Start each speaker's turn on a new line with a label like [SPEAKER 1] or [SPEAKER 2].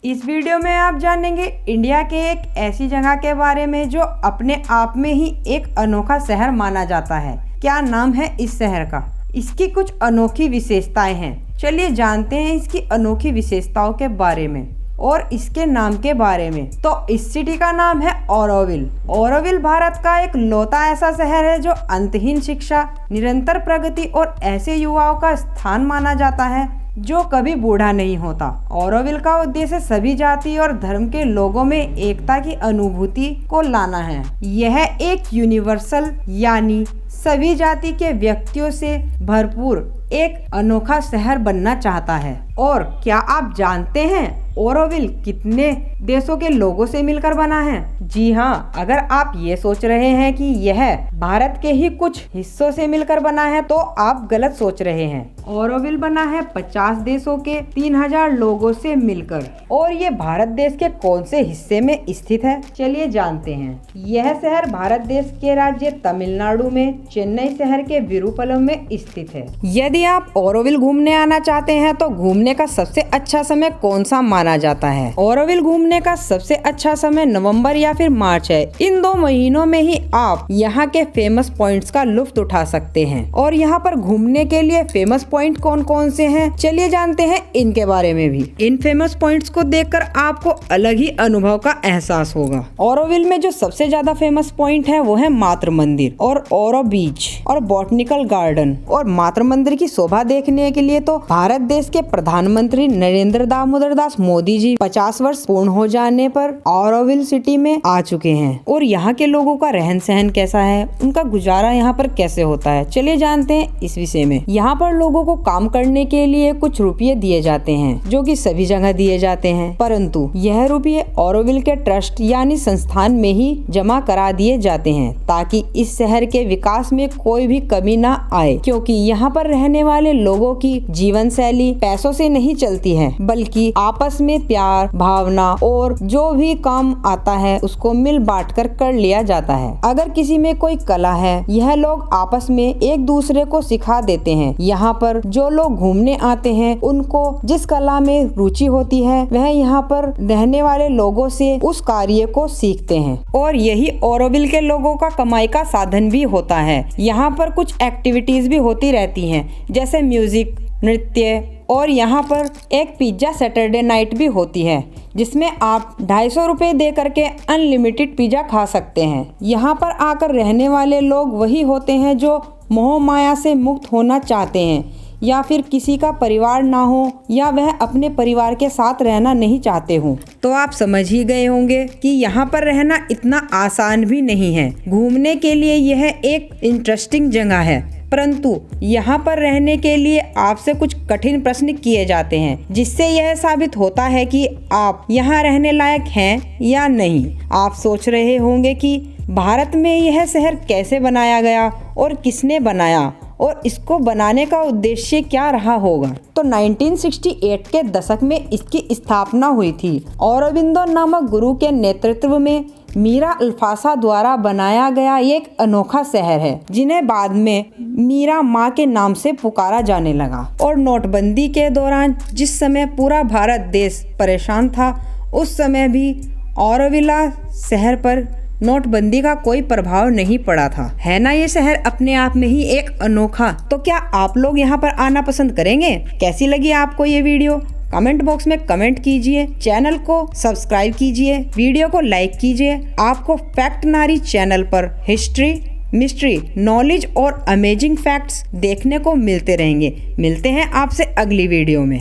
[SPEAKER 1] इस वीडियो में आप जानेंगे इंडिया के एक ऐसी जगह के बारे में जो अपने आप में ही एक अनोखा शहर माना जाता है। क्या नाम है इस शहर का? इसकी कुछ अनोखी विशेषताएं हैं। चलिए जानते हैं इसकी अनोखी विशेषताओं के बारे में और इसके नाम के बारे में। तो इस सिटी का नाम है ऑरोविल। ऑरोविल भारत का एक लौता ऐसा शहर है जो अंतहीन शिक्षा, निरंतर प्रगति और ऐसे युवाओं का स्थान माना जाता है जो कभी बूढ़ा नहीं होता। ऑरोविल का उद्देश्य सभी जाति और धर्म के लोगों में एकता की अनुभूति को लाना है। यह एक यूनिवर्सल यानी सभी जाति के व्यक्तियों से भरपूर एक अनोखा शहर बनना चाहता है। और क्या आप जानते हैं ऑरोविल कितने देशों के लोगों से मिलकर बना है? जी हाँ, अगर आप ये सोच रहे हैं कि यह भारत के ही कुछ हिस्सों से मिलकर बना है तो आप गलत सोच रहे हैं। ऑरोविल बना है 50 देशों के 3000 लोगों से मिलकर। और ये भारत देश के कौन से हिस्से में स्थित है? चलिए जानते हैं। यह शहर भारत देश के राज्य तमिलनाडु में चेन्नई शहर के विरुपुलम में स्थित है। यदि आप ऑरोविल घूमने आना चाहते हैं तो घूमने का सबसे अच्छा समय कौन सा माना जाता है? ऑरोविल घूमने का सबसे अच्छा समय नवंबर या फिर मार्च है। इन 2 महीनों में ही आप यहाँ के फेमस पॉइंट्स का लुत्फ उठा सकते हैं। और यहाँ पर घूमने के लिए फेमस पॉइंट कौन कौन से हैं? चलिए जानते हैं इनके बारे में भी। इन फेमस पॉइंट्स को देखकर आपको अलग ही अनुभव का एहसास होगा। ऑरोविल में जो सबसे ज्यादा फेमस पॉइंट है वो है मातृ मंदिर और ऑरो बीच और बॉटनिकल गार्डन। और मातृ मंदिर की शोभा देखने के लिए तो भारत देश के प्रधानमंत्री नरेंद्र दामोदर दास मोदी जी 50 वर्ष पूर्ण हो जाने पर ऑरोविल सिटी में आ चुके हैं। और यहाँ के लोगों का रहन सहन कैसा है, उनका गुजारा यहाँ पर कैसे होता है, चलिए जानते हैं इस विषय में। यहाँ पर लोगों को काम करने के लिए कुछ रुपये दिए जाते हैं जो कि सभी जगह दिए जाते हैं, परंतु यह रुपये ऑरोविल के ट्रस्ट यानी संस्थान में ही जमा करा दिए जाते हैं ताकि इस शहर के विकास में कोई भी कमी ना आए। क्योंकि यहाँ पर रहने वाले लोगों की जीवन शैली पैसों से नहीं चलती है, बल्कि आपस में प्यार भावना और जो भी काम आता है उसको मिल बांट कर लिया जाता है। अगर किसी में कोई कला है यह लोग आपस में एक दूसरे को सिखा देते हैं। यहाँ पर जो लोग घूमने आते हैं उनको जिस कला में रुचि होती है वह यहाँ पर रहने वाले लोगों से उस कार्य को सीखते हैं। और यही ऑरोविल के लोगों का कमाई का साधन भी होता है। यहाँ पर कुछ एक्टिविटीज भी होती रहती हैं जैसे म्यूजिक, नृत्य। और यहाँ पर एक पिज्जा सैटरडे नाइट भी होती है जिसमें आप 250 रुपये दे करके अनलिमिटेड पिज्जा खा सकते हैं। यहाँ पर आकर रहने वाले लोग वही होते हैं जो मोह माया से मुक्त होना चाहते हैं या फिर किसी का परिवार ना हो या वह अपने परिवार के साथ रहना नहीं चाहते हो। तो आप समझ ही गए होंगे कि यहाँ पर रहना इतना आसान भी नहीं है। घूमने के लिए यह एक इंटरेस्टिंग जगह है, परंतु यहाँ पर रहने के लिए आपसे कुछ कठिन प्रश्न किए जाते हैं जिससे यह साबित होता है कि आप यहाँ रहने लायक हैं या नहीं। आप सोच रहे होंगे कि भारत में यह शहर कैसे बनाया गया और किसने बनाया और इसको बनाने का उद्देश्य क्या रहा होगा। तो 1968 के दशक में इसकी स्थापना हुई थी। औरोबिंदो नामक गुरु के नेतृत्व में मीरा अल्फासा द्वारा बनाया गया एक अनोखा शहर है जिन्हें बाद में मीरा माँ के नाम से पुकारा जाने लगा। और नोटबंदी के दौरान जिस समय पूरा भारत देश परेशान था उस समय भी ऑरोविला शहर पर नोटबंदी का कोई प्रभाव नहीं पड़ा था। है ना ये शहर अपने आप में ही एक अनोखा। तो क्या आप लोग यहाँ पर आना पसंद करेंगे? कैसी लगी आपको ये वीडियो? कमेंट बॉक्स में कमेंट कीजिए, चैनल को सब्सक्राइब कीजिए, वीडियो को लाइक कीजिए। आपको फैक्ट नारी चैनल पर हिस्ट्री, मिस्ट्री, नॉलेज और अमेजिंग फैक्ट्स देखने को मिलते रहेंगे। मिलते हैं आपसे अगली वीडियो में।